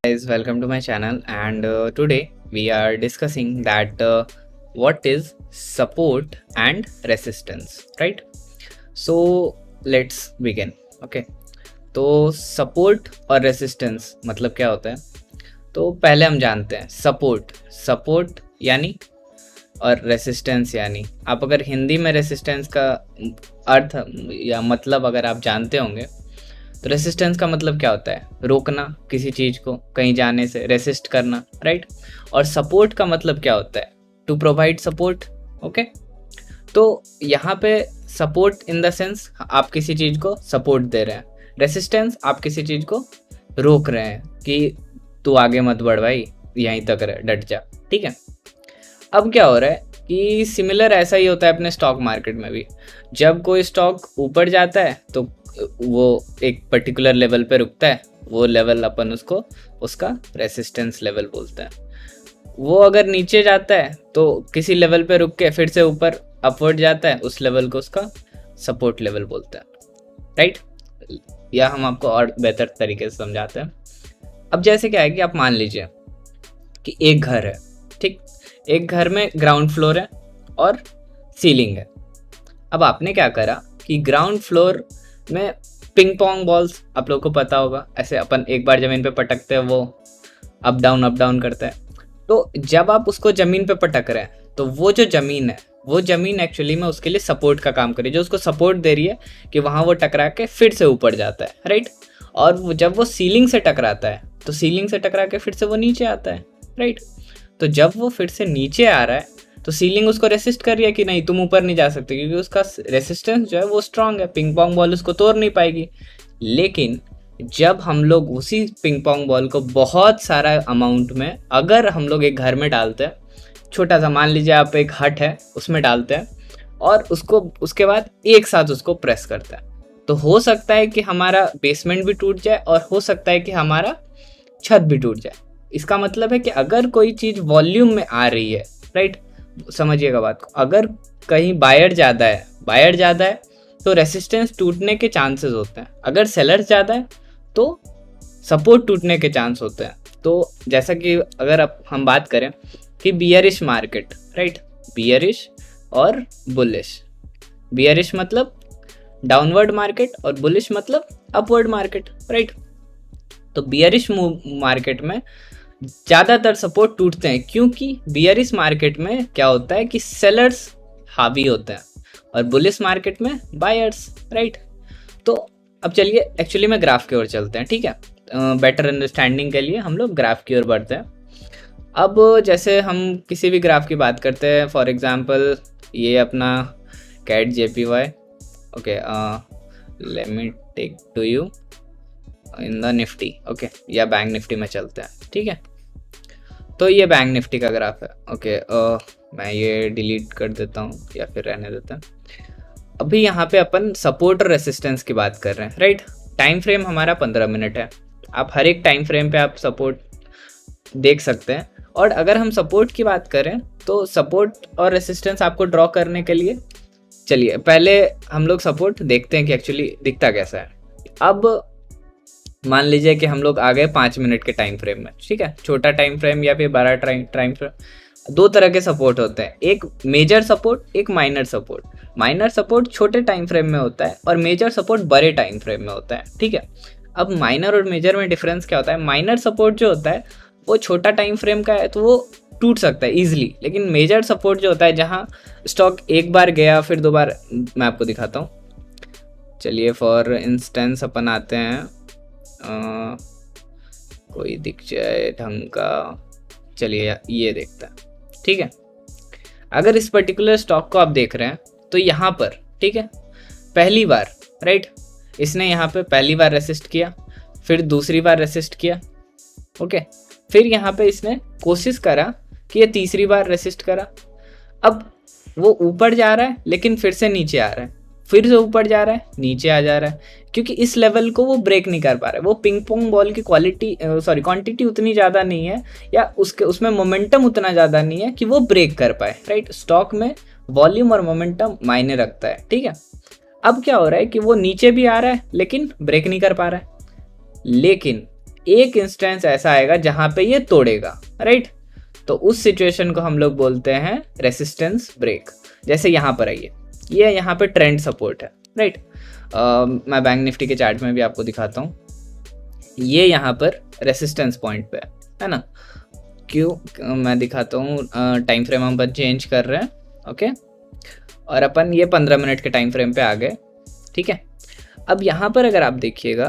Guys, welcome to my channel, and today we are discussing that what is support and resistance, right? So let's begin. Okay, तो support और resistance मतलब क्या होता है? तो पहले हम जानते हैं सपोर्ट यानी और रेसिस्टेंस यानी। आप अगर हिंदी में रेसिस्टेंस का अर्थ या मतलब अगर आप जानते होंगे तो रेसिस्टेंस का मतलब क्या होता है? रोकना किसी चीज़ को कहीं जाने से, रेसिस्ट करना, राइट। और सपोर्ट का मतलब क्या होता है? To provide support. ओके, तो यहाँ पे सपोर्ट इन द सेंस आप किसी चीज़ को सपोर्ट दे रहे हैं, रेसिस्टेंस आप किसी चीज़ को रोक रहे हैं कि तू आगे मत बढ़ भाई, यहीं तक रह, डट जा, ठीक है। अब क्या हो रहा है कि सिमिलर ऐसा ही होता है अपने स्टॉक मार्केट में भी। जब कोई स्टॉक ऊपर जाता है तो वो एक पर्टिकुलर लेवल पे रुकता है, वो लेवल अपन उसका रेसिस्टेंस लेवल बोलते हैं। वो अगर नीचे जाता है तो किसी लेवल पे रुक के फिर से ऊपर अपवर्ड जाता है, उस लेवल को उसका सपोर्ट लेवल बोलते हैं, राइट। या हम आपको और बेहतर तरीके से समझाते हैं। अब जैसे क्या है कि आप मान लीजिए कि एक घर है, ठीक। एक घर में ग्राउंड फ्लोर है और सीलिंग है। अब आपने क्या करा कि ग्राउंड फ्लोर में पिंग पोंग बॉल्स, आप लोगों को पता होगा, ऐसे अपन एक बार ज़मीन पे पटकते हैं, वो अप डाउन करता है। तो जब आप उसको ज़मीन पे पटक रहे हैं तो वो जो ज़मीन है, वो ज़मीन एक्चुअली में उसके लिए सपोर्ट का काम कर रही है, जो उसको सपोर्ट दे रही है कि वहाँ वो टकरा के फिर से ऊपर जाता है, राइट। और जब वो सीलिंग से टकराता है तो सीलिंग से टकरा के फिर से वो नीचे आता है, राइट। तो जब वो फिर से नीचे आ रहा है तो सीलिंग उसको रेसिस्ट कर रही है कि नहीं तुम ऊपर नहीं जा सकते, क्योंकि उसका रेसिस्टेंस जो है वो स्ट्रांग है, पिंग पोंग बॉल उसको तोड़ नहीं पाएगी। लेकिन जब हम लोग उसी पिंग पोंग बॉल को बहुत सारा अमाउंट में अगर हम लोग एक घर में डालते हैं, छोटा सा मान लीजिए आप एक हट है उसमें डालते हैं और उसको उसके बाद एक साथ उसको प्रेस करते हैं, तो हो सकता है कि हमारा बेसमेंट भी टूट जाए और हो सकता है कि हमारा छत भी टूट जाए। इसका मतलब है कि अगर कोई चीज़ वॉल्यूम में आ रही है, राइट, समझिएगा बात को, अगर कहीं बायर ज़्यादा है तो रेसिस्टेंस टूटने के चांसेस होते हैं। अगर सेलर्स ज़्यादा है तो सपोर्ट टूटने के चांस होते हैं। तो जैसा कि अगर अब हम बात करें कि बियरिश मार्केट, राइट, बियरिश और बुलिश। बियरिश मतलब डाउनवर्ड मार्केट और बुलिश मतलब अपवर्ड मार्केट, राइट। तो बियरिश मार्केट में ज़्यादातर सपोर्ट टूटते हैं, क्योंकि बियरिश मार्केट में क्या होता है कि सेलर्स हावी होते हैं और बुलिश मार्केट में बायर्स, राइट। तो अब चलिए एक्चुअली में ग्राफ की ओर चलते हैं, ठीक है। बेटर अंडरस्टैंडिंग के लिए हम लोग ग्राफ की ओर बढ़ते हैं। अब जैसे हम किसी भी ग्राफ की बात करते हैं, फॉर एग्जांपल ये अपना कैट JPY, okay, let me take to you in the Nifty, okay, या बैंक निफ्टी में चलते हैं, ठीक है। तो ये बैंक निफ्टी का ग्राफ है, ओके। मैं ये डिलीट कर देता हूँ या फिर रहने देता हूँ। अभी यहाँ पे अपन सपोर्ट और रेसिस्टेंस की बात कर रहे हैं, राइट। टाइम फ्रेम हमारा 15 मिनट है। आप हर एक टाइम फ्रेम पे आप सपोर्ट देख सकते हैं। और अगर हम सपोर्ट की बात करें तो सपोर्ट और रेसिस्टेंस आपको ड्रॉ करने के लिए, चलिए पहले हम लोग सपोर्ट देखते हैं कि एक्चुअली दिखता कैसा है। अब मान लीजिए कि हम लोग आ गए 5 मिनट के टाइम फ्रेम में, ठीक है। छोटा टाइम फ्रेम या फिर बड़ा टाइम फ्रेम, दो तरह के सपोर्ट होते हैं, एक मेजर सपोर्ट, एक माइनर सपोर्ट। माइनर सपोर्ट छोटे टाइम फ्रेम में होता है और मेजर सपोर्ट बड़े टाइम फ्रेम में होता है, ठीक है। अब माइनर और मेजर में डिफरेंस क्या होता है? माइनर सपोर्ट जो होता है वो छोटा टाइम फ्रेम का है तो वो टूट सकता है ईजिली, लेकिन मेजर सपोर्ट जो होता है जहाँ स्टॉक एक बार गया फिर दो बार, मैं आपको दिखाता हूँ। चलिए फॉर इंस्टेंस अपन आते हैं, कोई दिख जाए ढंग का, चलिए ये देखते हैं, ठीक है। अगर इस पर्टिकुलर स्टॉक को आप देख रहे हैं तो यहाँ पर, ठीक है, पहली बार, राइट, इसने यहाँ पे पहली बार रेसिस्ट किया, फिर दूसरी बार रेसिस्ट किया, ओके, फिर यहाँ पे इसने कोशिश करा कि ये तीसरी बार रेसिस्ट करा। अब वो ऊपर जा रहा है लेकिन फिर से नीचे आ रहा है, फिर से ऊपर जा रहा है, नीचे आ जा रहा है, क्योंकि इस लेवल को वो ब्रेक नहीं कर पा रहा है। वो पिंग पोंग बॉल की क्वांटिटी उतनी ज़्यादा नहीं है या उसमें मोमेंटम उतना ज़्यादा नहीं है कि वो ब्रेक कर पाए, राइट। स्टॉक में वॉल्यूम और मोमेंटम मायने रखता है, ठीक है। अब क्या हो रहा है कि वो नीचे भी आ रहा है लेकिन ब्रेक नहीं कर पा रहा है, लेकिन एक इंस्टेंस ऐसा आएगा जहां पे ये तोड़ेगा, राइट। तो उस सिचुएशन को हम लोग बोलते हैं रेसिस्टेंस ब्रेक। जैसे यहाँ पर आइए, ये यहाँ पे ट्रेंड सपोर्ट है, राइट। मैं बैंक निफ्टी के चार्ट में भी आपको दिखाता हूँ, ये यहाँ पर रेसिस्टेंस पॉइंट पे है ना। क्यों मैं दिखाता हूँ, टाइम फ्रेम हम पर चेंज कर रहे हैं, ओके। और अपन ये 15 मिनट के टाइम फ्रेम पे आ गए, ठीक है। अब यहाँ पर अगर आप देखिएगा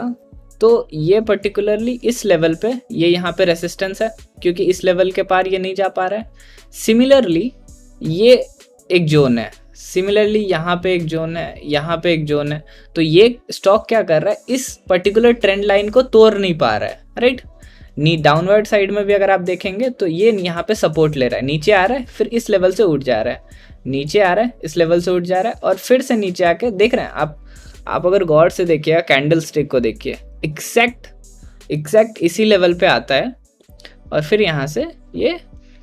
तो ये पर्टिकुलरली इस लेवल पे, ये यहाँ पे रेसिस्टेंस है क्योंकि इस लेवल के पार ये नहीं जा पा रहा है। सिमिलरली ये एक जोन है, सिमिलरली यहाँ पे एक जोन है, यहाँ पे एक जोन है। तो ये स्टॉक क्या कर रहा है, इस पर्टिकुलर ट्रेंड लाइन को तोड़ नहीं पा रहा है, राइट। नी डाउनवर्ड साइड में भी अगर आप देखेंगे तो ये यहाँ पे सपोर्ट ले रहा है, नीचे आ रहा है, फिर इस लेवल से उठ जा रहा है, नीचे आ रहा है, इस लेवल से उठ जा रहा है, और फिर से नीचे आके देख रहे हैं आप अगर गौर से देखिए कैंडल स्टिक को देखिए, एग्जैक्ट इसी लेवल पे आता है और फिर यहाँ से ये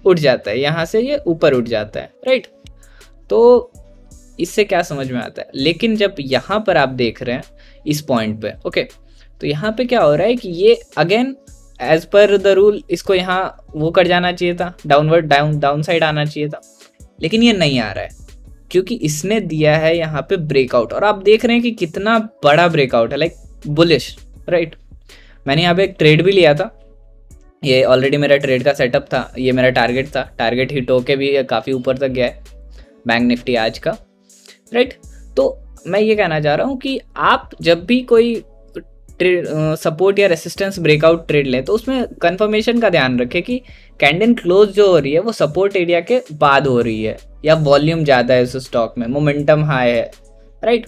उठ जाता है, यहाँ से ये ऊपर उठ जाता है, राइट। तो इससे क्या समझ में आता है, लेकिन जब यहाँ पर आप देख रहे हैं इस पॉइंट पे, ओके, तो यहाँ पे क्या हो रहा है कि ये again as per the rule इसको यहाँ वो कर जाना चाहिए था, डाउनवर्ड डाउन साइड आना चाहिए था, लेकिन ये नहीं आ रहा है क्योंकि इसने दिया है यहाँ पे ब्रेकआउट। और आप देख रहे हैं कि कितना बड़ा ब्रेकआउट है, लाइक बुलिश, राइट। मैंने यहाँ पे एक ट्रेड भी लिया था, ये ऑलरेडी मेरा ट्रेड का सेटअप था, ये मेरा टारगेट था, टारगेट हिट होके भी काफ़ी ऊपर तक गया है बैंक निफ्टी आज का, राइट। तो मैं ये कहना चाह रहा हूँ कि आप जब भी कोई सपोर्ट या रेसिस्टेंस ब्रेकआउट ट्रेड लें तो उसमें कंफर्मेशन का ध्यान रखें कि कैंडल क्लोज जो हो रही है वो सपोर्ट एरिया के बाद हो रही है, या वॉल्यूम ज़्यादा है उस स्टॉक में, मोमेंटम हाई है, राइट।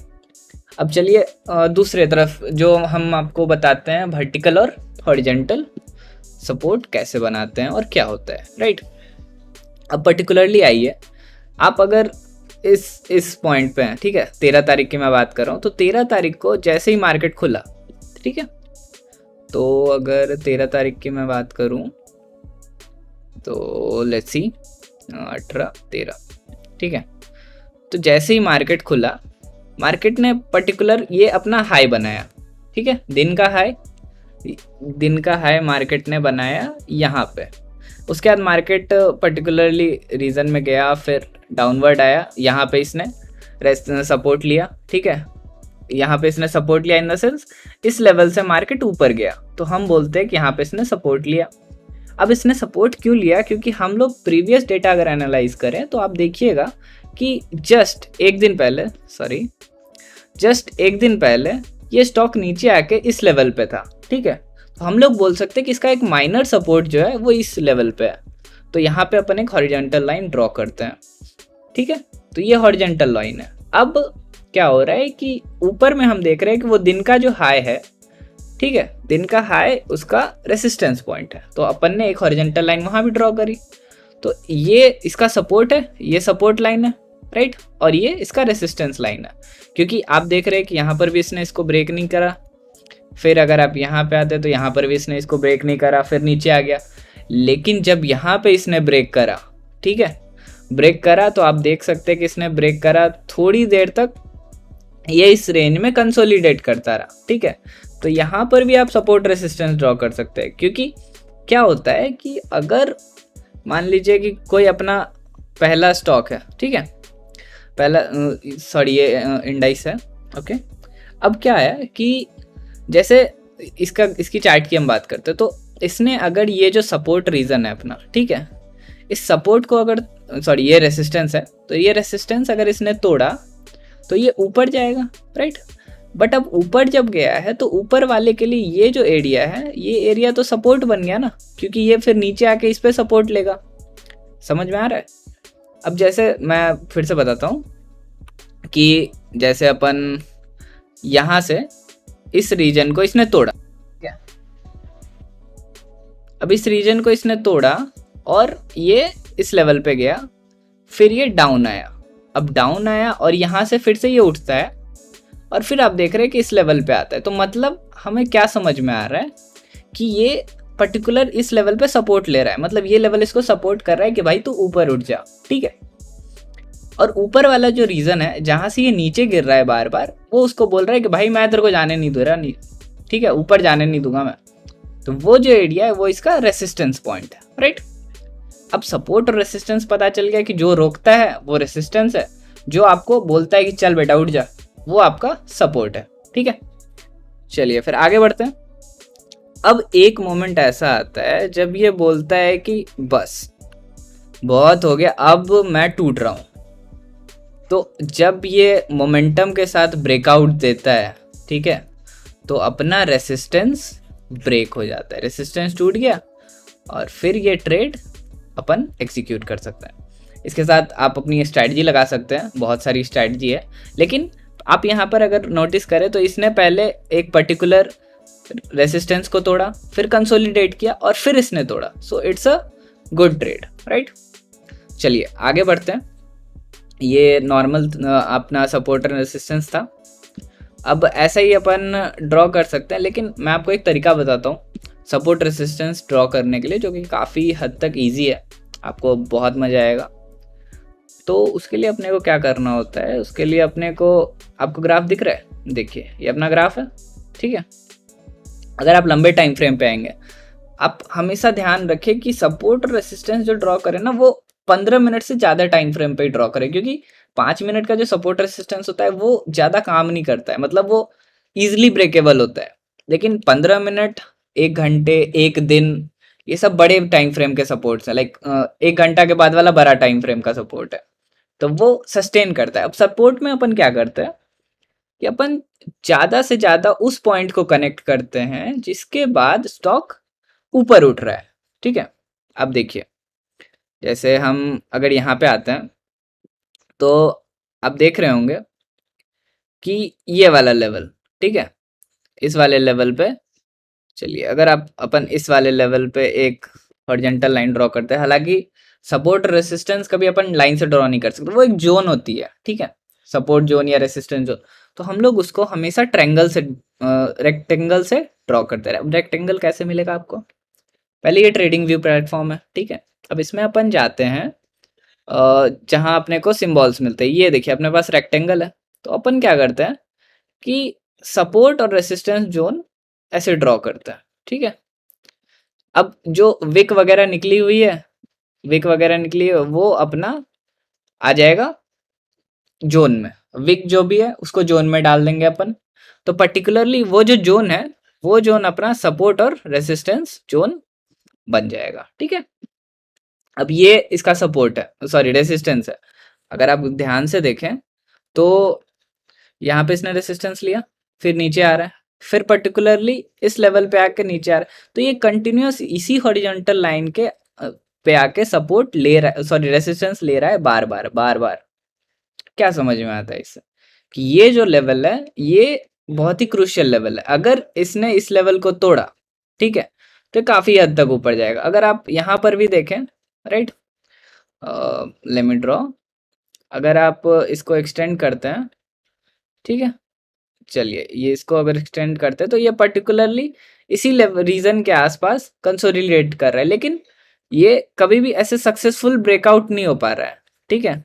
अब चलिए दूसरे तरफ जो हम आपको बताते हैं वर्टिकल और हॉरिजॉन्टल सपोर्ट कैसे बनाते हैं और क्या होता है, राइट। अब पर्टिकुलरली आइए, आप अगर इस पॉइंट पे हैं, ठीक है, 13 तारीख की मैं बात कर रहा हूँ, तो 13 तारीख को जैसे ही मार्केट खुला, ठीक है, तो अगर 13 तारीख की मैं बात करूं तो लेट्स सी 18 13, ठीक है। तो जैसे ही मार्केट खुला, मार्केट ने पर्टिकुलर ये अपना हाई बनाया, ठीक है, दिन का हाई मार्केट ने बनाया यहाँ पे। उसके बाद मार्केट पर्टिकुलरली रीजन में गया, फिर डाउनवर्ड आया, यहाँ पे इसने सपोर्ट लिया, ठीक है, यहाँ पे इसने सपोर्ट लिया इन द सेंस इस लेवल से मार्केट ऊपर गया, तो हम बोलते हैं कि यहाँ पे इसने सपोर्ट लिया। अब इसने सपोर्ट क्यों लिया, क्योंकि हम लोग प्रीवियस डेटा अगर एनालाइज करें तो आप देखिएगा कि जस्ट एक दिन पहले ये स्टॉक नीचे आके इस लेवल पे था, ठीक है। तो हम लोग बोल सकते हैं कि इसका एक माइनर सपोर्ट जो है वो इस लेवल पे है। तो यहाँ पे अपन एक हॉरिजॉन्टल लाइन ड्रॉ करते हैं, ठीक है। तो ये हॉरिजॉन्टल लाइन है। अब क्या हो रहा है कि ऊपर में हम देख रहे हैं कि वो दिन का जो हाई है, ठीक है, दिन का हाई उसका रेसिस्टेंस पॉइंट है, तो अपन ने एक हॉरिजॉन्टल लाइन वहाँ भी ड्रॉ करी। तो ये इसका सपोर्ट है, ये सपोर्ट लाइन है, राइट, और ये इसका रेसिस्टेंस लाइन है, क्योंकि आप देख रहे हैं कि यहाँ पर भी इसने इसको ब्रेक नहीं करा। फिर अगर आप यहाँ पे आते तो यहाँ पर भी इसने इसको ब्रेक नहीं करा, फिर नीचे आ गया। लेकिन जब यहाँ पे इसने ब्रेक करा, ठीक है, ब्रेक करा, तो आप देख सकते हैं कि इसने ब्रेक करा, थोड़ी देर तक ये इस रेंज में कंसोलिडेट करता रहा, ठीक है। तो यहाँ पर भी आप सपोर्ट रेसिस्टेंस ड्रॉ कर सकते हैं, क्योंकि क्या होता है कि अगर मान लीजिए कि कोई अपना पहला स्टॉक है, ठीक है, ये इंडाइस है, ओके। अब क्या है कि जैसे इसकी चार्ट की हम बात करते हैं, तो इसने अगर ये जो सपोर्ट रीजन है अपना, ठीक है, इस सपोर्ट को अगर ये रेसिस्टेंस है, तो ये रेसिस्टेंस अगर इसने तोड़ा तो ये ऊपर जाएगा, राइट। बट अब ऊपर जब गया है तो ऊपर वाले के लिए ये जो एरिया है, ये एरिया तो सपोर्ट बन गया ना, क्योंकि ये फिर नीचे आके इस पे सपोर्ट लेगा। समझ में आ रहा है? अब जैसे मैं फिर से बताता हूँ कि जैसे अपन यहाँ से इस रीजन को इसने तोड़ा, क्या, अब इस रीजन को इसने तोड़ा और ये इस लेवल पे गया, फिर ये डाउन आया, अब डाउन आया और यहाँ से फिर से ये उठता है और फिर आप देख रहे हैं कि इस लेवल पे आता है। तो मतलब हमें क्या समझ में आ रहा है कि ये पर्टिकुलर इस लेवल पे सपोर्ट ले रहा है, मतलब ये लेवल इसको सपोर्ट कर रहा है कि भाई तू ऊपर उठ जा, ठीक है। और ऊपर वाला जो रीजन है जहाँ से ये नीचे गिर रहा है बार बार, वो उसको बोल रहा है कि भाई मैं तेरे को जाने नहीं दे रहा, नहीं, ठीक है, ऊपर जाने नहीं दूंगा मैं, तो वो जो एरिया है वो इसका रेसिस्टेंस पॉइंट है, राइट। अब सपोर्ट और रेसिस्टेंस पता चल गया कि जो रोकता है वो रेसिस्टेंस है, जो आपको बोलता है कि चल बेटा उठ जा वो आपका सपोर्ट है, ठीक है। चलिए फिर आगे बढ़ते हैं। अब एक मोमेंट ऐसा आता है जब ये बोलता है कि बस बहुत हो गया, अब मैं टूट रहा हूं। तो जब ये मोमेंटम के साथ ब्रेकआउट देता है, ठीक है, तो अपना रेसिस्टेंस ब्रेक हो जाता है, रेसिस्टेंस टूट गया और फिर ये ट्रेड अपन एग्जीक्यूट कर सकते हैं। इसके साथ आप अपनी स्ट्रैटेजी लगा सकते हैं, बहुत सारी स्ट्रैटेजी है, लेकिन आप यहाँ पर अगर नोटिस करें तो इसने पहले एक पर्टिकुलर रेसिस्टेंस को तोड़ा, फिर कंसोलिडेट किया और फिर इसने तोड़ा। So it's a good trade, right. चलिए आगे बढ़ते हैं। ये नॉर्मल अपना सपोर्ट एंड रेसिस्टेंस था। अब ऐसा ही अपन ड्रॉ कर सकते हैं, लेकिन मैं आपको एक तरीका बताता हूँ सपोर्ट रेसिस्टेंस ड्रॉ करने के लिए, जो कि काफ़ी हद तक ईजी है, आपको बहुत मज़ा आएगा। तो उसके लिए अपने को क्या करना होता है, उसके लिए अपने को, आपको ग्राफ दिख रहा है, देखिए ये अपना ग्राफ है, ठीक है। अगर आप लंबे टाइम फ्रेम पे आएंगे, आप हमेशा ध्यान रखें कि सपोर्ट और रेसिस्टेंस जो ड्रॉ करें ना, वो 15 मिनट से ज़्यादा टाइम फ्रेम पे ही ड्रॉ करें, क्योंकि 5 मिनट का जो सपोर्ट रेसिस्टेंस होता है वो ज़्यादा काम नहीं करता है, मतलब वो ईजिली ब्रेकेबल होता है। लेकिन 15 मिनट, 1 घंटे, 1 दिन, ये सब बड़े टाइम फ्रेम के सपोर्ट्स हैं। लाइक 1 घंटा के बाद वाला बड़ा टाइम फ्रेम का सपोर्ट है, तो वो सस्टेन करता है। अब सपोर्ट में अपन क्या करते हैं कि अपन ज़्यादा से ज़्यादा उस पॉइंट को कनेक्ट करते हैं जिसके बाद स्टॉक ऊपर उठ रहा है, ठीक है। अब देखिए, जैसे हम अगर यहाँ पे आते हैं तो आप देख रहे होंगे कि ये वाला लेवल, ठीक है, इस वाले लेवल पे, चलिए अगर आप अपन इस वाले लेवल पे एक हॉरिजॉन्टल लाइन ड्रॉ करते हैं, हालांकि सपोर्ट रेसिस्टेंस कभी अपन लाइन से ड्रॉ नहीं कर सकते, वो एक जोन होती है, ठीक है, सपोर्ट जोन या रेसिस्टेंस जोन। तो हम लोग उसको हमेशा ट्रायंगल से, रेक्टेंगल से ड्रॉ करते रहे। अब रेक्टेंगल कैसे मिलेगा आपको, पहले ये ट्रेडिंग व्यू प्लेटफॉर्म है, ठीक है। अब इसमें अपन जाते हैं जहाँ अपने को सिम्बॉल्स मिलते हैं, ये देखिए अपने पास रेक्टेंगल है। तो अपन क्या करते हैं कि सपोर्ट और रेसिस्टेंस जोन ऐसे ड्रॉ करते हैं, ठीक है। अब जो विक वगैरह निकली हुई है, विक वगैरह निकली है, वो अपना आ जाएगा जोन में, विक जो भी है उसको जोन में डाल देंगे अपन। तो पर्टिकुलरली वो जो जोन है, वो जोन अपना सपोर्ट और रेसिस्टेंस जोन बन जाएगा, ठीक है। अब ये इसका सपोर्ट है, सॉरी रेसिस्टेंस है। अगर आप ध्यान से देखें तो यहाँ पे इसने रेसिस्टेंस लिया, फिर नीचे आ रहा है, फिर पर्टिकुलरली इस लेवल पे आके नीचे आ रहा है। तो ये कंटिन्यूअस इसी हॉरिजॉन्टल लाइन के पे आके सपोर्ट ले रहा है, सॉरी रेसिस्टेंस ले रहा है बार बार बार बार। क्या समझ में आता है इससे कि ये जो लेवल है ये बहुत ही क्रूशियल लेवल है। अगर इसने इस लेवल को तोड़ा, ठीक है, तो काफ़ी हद तक ऊपर जाएगा। अगर आप यहाँ पर भी देखें, राइट, लेट मी ड्रॉ, अगर आप इसको एक्सटेंड करते हैं, ठीक है, चलिए ये इसको अगर एक्सटेंड करते हैं तो ये पर्टिकुलरली इसी रीजन के आसपास कंसोलिडेट कर रहा है, लेकिन ये कभी भी ऐसे सक्सेसफुल ब्रेकआउट नहीं हो पा रहा है, ठीक है।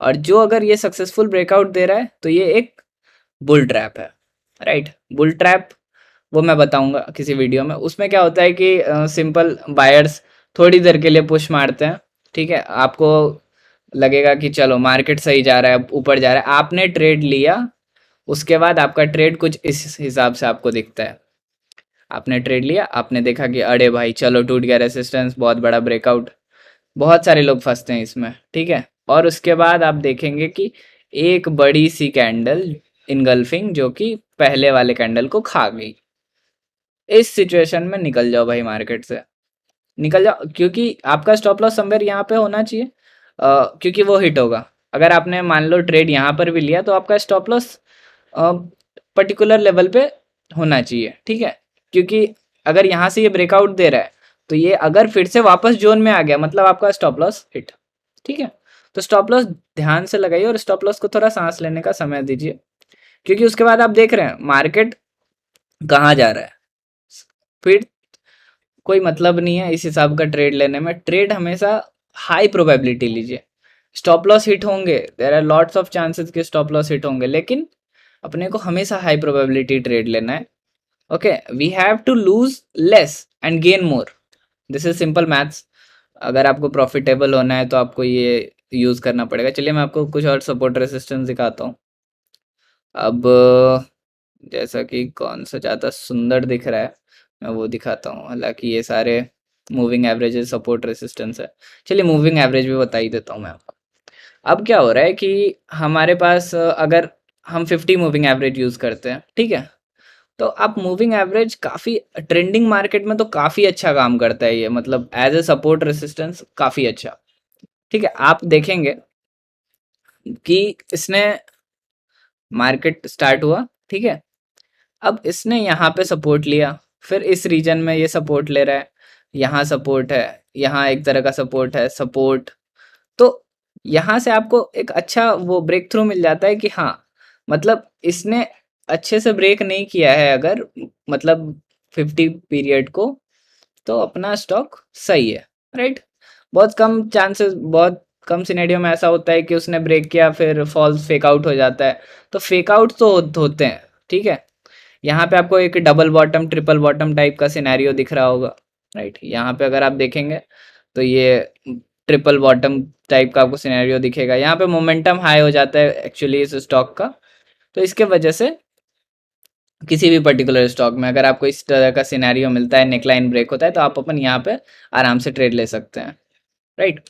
और जो अगर ये सक्सेसफुल ब्रेकआउट दे रहा है तो ये एक बुल ट्रैप है, राइट। बुल ट्रैप वो मैं बताऊंगा किसी वीडियो में। उसमें क्या होता है कि सिंपल बायर्स थोड़ी देर के लिए पुश मारते हैं, ठीक है, आपको लगेगा कि चलो मार्केट सही जा रहा है, ऊपर जा रहा है, आपने ट्रेड लिया, उसके बाद आपका ट्रेड कुछ इस हिसाब से आपको दिखता है। आपने ट्रेड लिया, आपने देखा कि अरे भाई चलो टूट गया रेसिस्टेंस, बहुत बड़ा ब्रेकआउट, बहुत सारे लोग फंसते हैं इसमें, ठीक है। और उसके बाद आप देखेंगे कि एक बड़ी सी कैंडल इनगल्फिंग जो कि पहले वाले कैंडल को खा गई। इस सिचुएशन में निकल जाओ भाई, मार्केट से निकल जाओ, क्योंकि आपका स्टॉप लॉस समवेयर यहाँ पे होना चाहिए, क्योंकि वो हिट होगा। अगर आपने मान लो ट्रेड यहाँ पर भी लिया तो आपका स्टॉप लॉस पर्टिकुलर लेवल पे होना चाहिए, ठीक है, क्योंकि अगर यहाँ से ये ब्रेकआउट दे रहा है तो ये अगर फिर से वापस जोन में आ गया मतलब आपका स्टॉप लॉस हिट, ठीक है। तो स्टॉप लॉस ध्यान से लगाइए और स्टॉप लॉस को थोड़ा सांस लेने का समय दीजिए, क्योंकि उसके बाद आप देख रहे हैं मार्केट कहाँ जा रहा है, फिर कोई मतलब नहीं है इस हिसाब का ट्रेड लेने में। ट्रेड हमेशा हाई प्रोबेबिलिटी लीजिए। स्टॉप लॉस हिट होंगे, there are lots of chances कि स्टॉप लॉस हिट होंगे, लेकिन अपने को हमेशा हाई प्रोबेबिलिटी ट्रेड लेना है। Okay, we have to lose less and gain more. This is simple maths. अगर आपको प्रॉफिटेबल होना है तो आपको ये यूज़ करना पड़ेगा। चलिए मैं आपको कुछ और सपोर्ट रेसिस्टेंस दिखाता हूँ। अब जैसा कि कौन सा ज़्यादा सुंदर दिख रहा है मैं वो दिखाता हूँ। हालांकि ये सारे मूविंग एवरेजेस सपोर्ट रेसिस्टेंस है। चलिए मूविंग एवरेज भी बता ही देता हूँ मैं आपको। अब क्या हो रहा है कि हमारे पास अगर हम 50 मूविंग एवरेज यूज़ करते हैं, ठीक है, तो आप मूविंग एवरेज काफ़ी ट्रेंडिंग मार्केट में तो काफ़ी अच्छा काम करता है ये, मतलब एज ए सपोर्ट रेसिस्टेंस काफ़ी अच्छा। ठीक है, आप देखेंगे कि इसने मार्केट स्टार्ट हुआ, ठीक है, अब इसने यहाँ पे सपोर्ट लिया, फिर इस रीजन में ये सपोर्ट ले रहा है, यहाँ सपोर्ट है, यहाँ एक तरह का सपोर्ट है, सपोर्ट। तो यहाँ से आपको एक अच्छा वो ब्रेक थ्रू मिल जाता है कि हाँ, मतलब इसने अच्छे से ब्रेक नहीं किया है अगर, मतलब 50 पीरियड को, तो अपना स्टॉक सही है, राइट। बहुत कम चांसेस, बहुत कम सिनेरियो में ऐसा होता है कि उसने ब्रेक किया फिर फॉल्स फेक आउट हो जाता है। तो फेक आउट तो होते हैं, ठीक है। यहाँ पे आपको एक double bottom triple bottom type का सिनेरियो दिख रहा होगा, राइट। यहाँ पे अगर आप देखेंगे तो ये ट्रिपल बॉटम टाइप का आपको सिनेरियो दिखेगा। यहाँ पे मोमेंटम हाई हो जाता है एक्चुअली इस स्टॉक का। तो इसके वजह से किसी भी पर्टिकुलर स्टॉक में अगर आपको इस तरह का सिनेरियो मिलता है, नेकलाइन ब्रेक होता है, तो आप अपन यहाँ पे आराम से ट्रेड ले सकते हैं, राइट।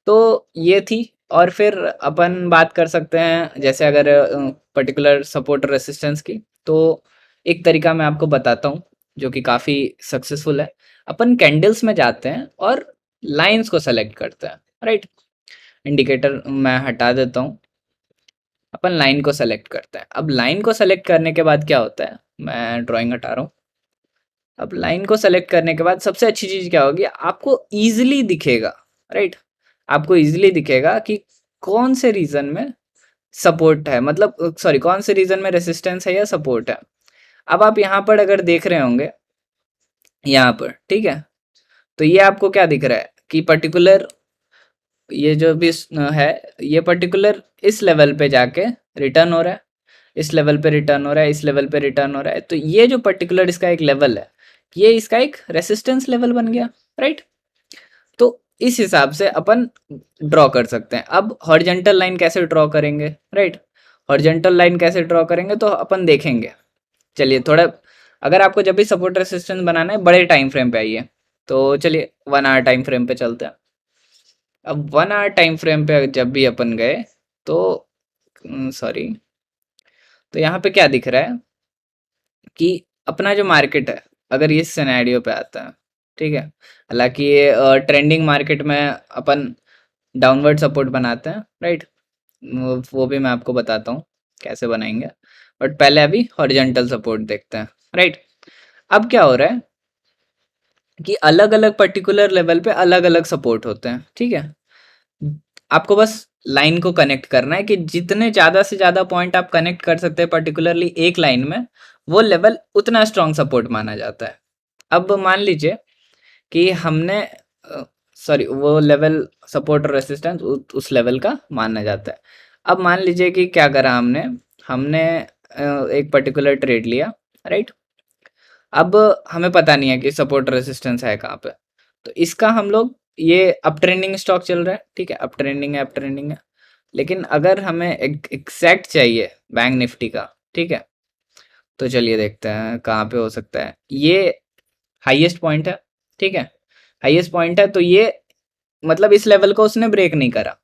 तो ये थी। और फिर अपन बात कर सकते हैं जैसे अगर पर्टिकुलर सपोर्ट रेसिस्टेंस की, तो एक तरीका मैं आपको बताता हूँ जो कि काफ़ी सक्सेसफुल है। अपन कैंडल्स में जाते हैं और लाइंस को सेलेक्ट करते हैं, राइट। इंडिकेटर मैं हटा देता हूँ, अपन लाइन को सेलेक्ट करते हैं। अब लाइन को सेलेक्ट करने के बाद क्या होता है, मैं ड्राइंग हटा रहा हूँ। अब लाइन को सेलेक्ट करने के बाद सबसे अच्छी चीज़ क्या होगी, आपको ईजिली दिखेगा, राइट। आपको ईजिली दिखेगा कि कौन से रीजन में सपोर्ट है, मतलब सॉरी कौन से रीजन में रेसिस्टेंस है या सपोर्ट है। अब आप यहाँ पर अगर देख रहे होंगे, यहाँ पर, ठीक है, तो ये आपको क्या दिख रहा है कि पर्टिकुलर ये जो भी है, ये पर्टिकुलर इस लेवल पे जाके रिटर्न हो रहा है, इस लेवल पे रिटर्न हो रहा है, इस लेवल पे रिटर्न हो रहा है। तो ये जो पर्टिकुलर इसका एक लेवल है, ये इसका एक रेसिस्टेंस लेवल बन गया, राइट। तो इस हिसाब से अपन ड्रॉ कर सकते हैं। अब हॉरिजॉन्टल लाइन कैसे ड्रॉ करेंगे, राइट। हॉरिजॉन्टल लाइन कैसे ड्रॉ करेंगे तो अपन देखेंगे। चलिए थोड़ा, अगर आपको जब भी सपोर्ट रेसिस्टेंस बनाना है बड़े टाइम फ्रेम पे आइए, तो चलिए 1 आवर टाइम फ्रेम पे चलते हैं। अब 1 आवर टाइम फ्रेम पे जब भी अपन गए तो सॉरी, तो यहाँ पे क्या दिख रहा है कि अपना जो मार्केट है अगर ये सिनेरियो पे आता है, ठीक है, हालांकि ये ट्रेंडिंग मार्केट में अपन डाउनवर्ड सपोर्ट बनाते हैं, राइट। वो भी मैं आपको बताता हूँ कैसे बनाएंगे, बट पहले अभी हॉरिजॉन्टल सपोर्ट देखते हैं, राइट। अब क्या हो रहा है कि अलग अलग पर्टिकुलर लेवल पे अलग अलग सपोर्ट होते हैं, ठीक है। आपको बस लाइन को कनेक्ट करना है कि जितने ज़्यादा से ज़्यादा पॉइंट आप कनेक्ट कर सकते हैं पर्टिकुलरली एक लाइन में, वो लेवल उतना स्ट्रॉन्ग सपोर्ट माना जाता है। अब मान लीजिए कि हमने सॉरी वो लेवल सपोर्ट और रेसिस्टेंस उस लेवल का माना जाता है। अब मान लीजिए कि क्या करा हमने, हमने एक पर्टिकुलर ट्रेड लिया, राइट। अब हमें पता नहीं है कि सपोर्ट रेसिस्टेंस है कहाँ पे, तो इसका हम लोग, ये अप ट्रेंडिंग स्टॉक चल रहा है, ठीक है, अप ट्रेंडिंग है, अप ट्रेंडिंग है। लेकिन अगर हमें एग्जैक्ट चाहिए बैंक निफ्टी का, ठीक है, तो चलिए देखते हैं कहाँ पे हो सकता है। ये हाईएस्ट पॉइंट है, ठीक है, हाईएस्ट पॉइंट है, तो ये मतलब इस लेवल को उसने ब्रेक नहीं करा,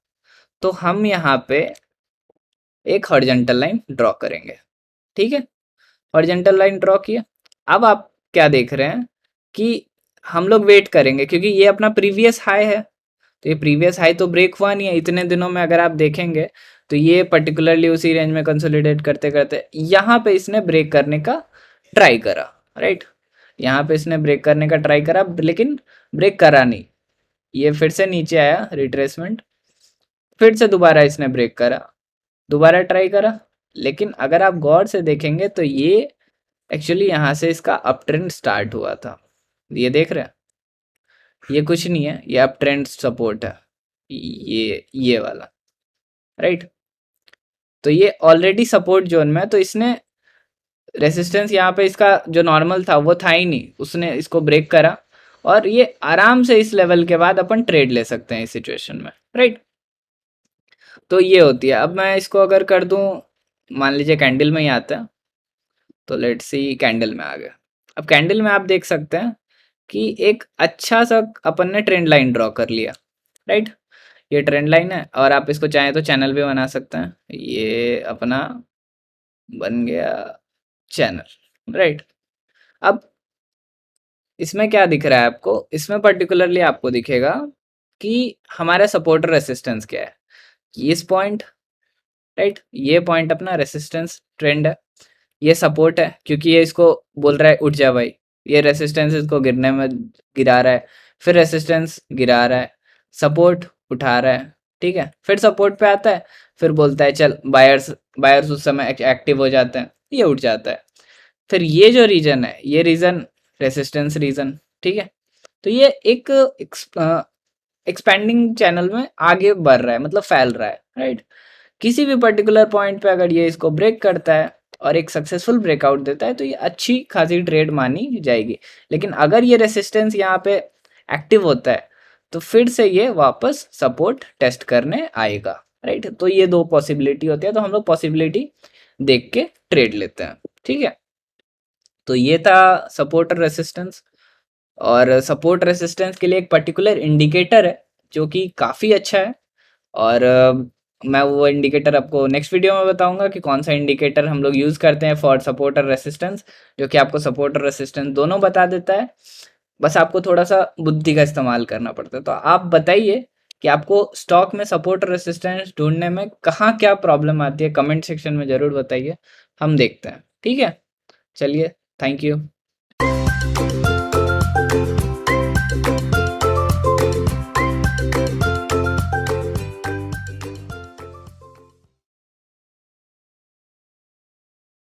तो हम यहाँ पे एक हॉरिजॉन्टल लाइन ड्रॉ करेंगे, ठीक है। हॉरिजॉन्टल लाइन ड्रॉ किया। अब आप क्या देख रहे हैं कि हम लोग वेट करेंगे क्योंकि ये अपना प्रीवियस हाई है, तो ये प्रीवियस हाई तो ब्रेक हुआ नहीं है इतने दिनों में। अगर आप देखेंगे तो ये पर्टिकुलरली उसी रेंज में कंसोलिडेट करते करते यहाँ पे इसने ब्रेक करने का ट्राई करा, राइट। यहाँ पे इसने ब्रेक करने का ट्राई करा लेकिन ब्रेक करा नहीं, ये फिर से नीचे आया रिट्रेसमेंट, फिर से दोबारा इसने ब्रेक करा, दोबारा ट्राई करा। लेकिन अगर आप गौर से देखेंगे तो ये एक्चुअली यहाँ से इसका अप ट्रेंड स्टार्ट हुआ था, ये देख रहे हैं, ये कुछ नहीं है, ये अप ट्रेंड सपोर्ट है, ये वाला, राइट। तो ये ऑलरेडी सपोर्ट जोन में है, तो इसने रेसिस्टेंस यहाँ पे इसका जो नॉर्मल था वो था ही नहीं, उसने इसको ब्रेक करा और ये आराम से इस लेवल के बाद अपन ट्रेड ले सकते हैं इस सिचुएशन में, राइट। तो ये होती है। अब मैं इसको अगर कर दूं, मान लीजिए कैंडल में ही आता है, तो लेट्स सी कैंडल में आ गया। अब कैंडल में आप देख सकते हैं कि एक अच्छा सा अपन ने ट्रेंड लाइन ड्रॉ कर लिया, राइट। ये ट्रेंड लाइन है और आप इसको चाहें तो चैनल भी बना सकते हैं। ये अपना बन गया चैनल, राइट। अब इसमें क्या दिख रहा है आपको, इसमें पर्टिकुलरली आपको दिखेगा कि हमारा सपोर्ट रेसिस्टेंस क्या है, इस पॉइंट, राइट। ये पॉइंट अपना रेसिस्टेंस ट्रेंड है, ये सपोर्ट है क्योंकि ये इसको बोल रहा है उठ जा भाई, ये रेसिस्टेंस इसको गिरने में गिरा रहा है, फिर रेसिस्टेंस गिरा रहा है, सपोर्ट उठा रहा है, ठीक है। फिर सपोर्ट पे आता है, फिर बोलता है चल बायर्स, बायर्स उस समय एक्टिव हो जाते हैं, ये उठ जाता है। फिर ये जो रीजन है, ये रीजन रेसिस्टेंस रीजन, ठीक है। तो ये एक एक्सपेंडिंग चैनल में आगे बढ़ रहा है, मतलब फैल रहा है, राइट। किसी भी पर्टिकुलर पॉइंट पे अगर ये इसको ब्रेक करता है और एक सक्सेसफुल ब्रेकआउट देता है तो ये अच्छी खासी ट्रेड मानी जाएगी। लेकिन अगर ये रेसिस्टेंस यहाँ पे एक्टिव होता है तो फिर से ये वापस सपोर्ट टेस्ट करने आएगा, राइट। तो ये दो पॉसिबिलिटी होती है, तो हम लोग पॉसिबिलिटी देख के ट्रेड लेते हैं, ठीक है। तो ये था सपोर्ट और रेसिस्टेंस। और सपोर्ट रेसिस्टेंस के लिए एक पर्टिकुलर इंडिकेटर है जो कि काफ़ी अच्छा है। और मैं वो इंडिकेटर आपको नेक्स्ट वीडियो में बताऊंगा कि कौन सा इंडिकेटर हम लोग यूज़ करते हैं फॉर सपोर्ट और रेसिस्टेंस, जो कि आपको सपोर्ट और रेसिस्टेंस दोनों बता देता है। बस आपको थोड़ा सा बुद्धि का इस्तेमाल करना पड़ता है। तो आप बताइए कि आपको स्टॉक में सपोर्ट और रेसिस्टेंस ढूंढने में कहाँ क्या प्रॉब्लम आती है, कमेंट सेक्शन में ज़रूर बताइए, हम देखते हैं, ठीक है। चलिए, थैंक यू।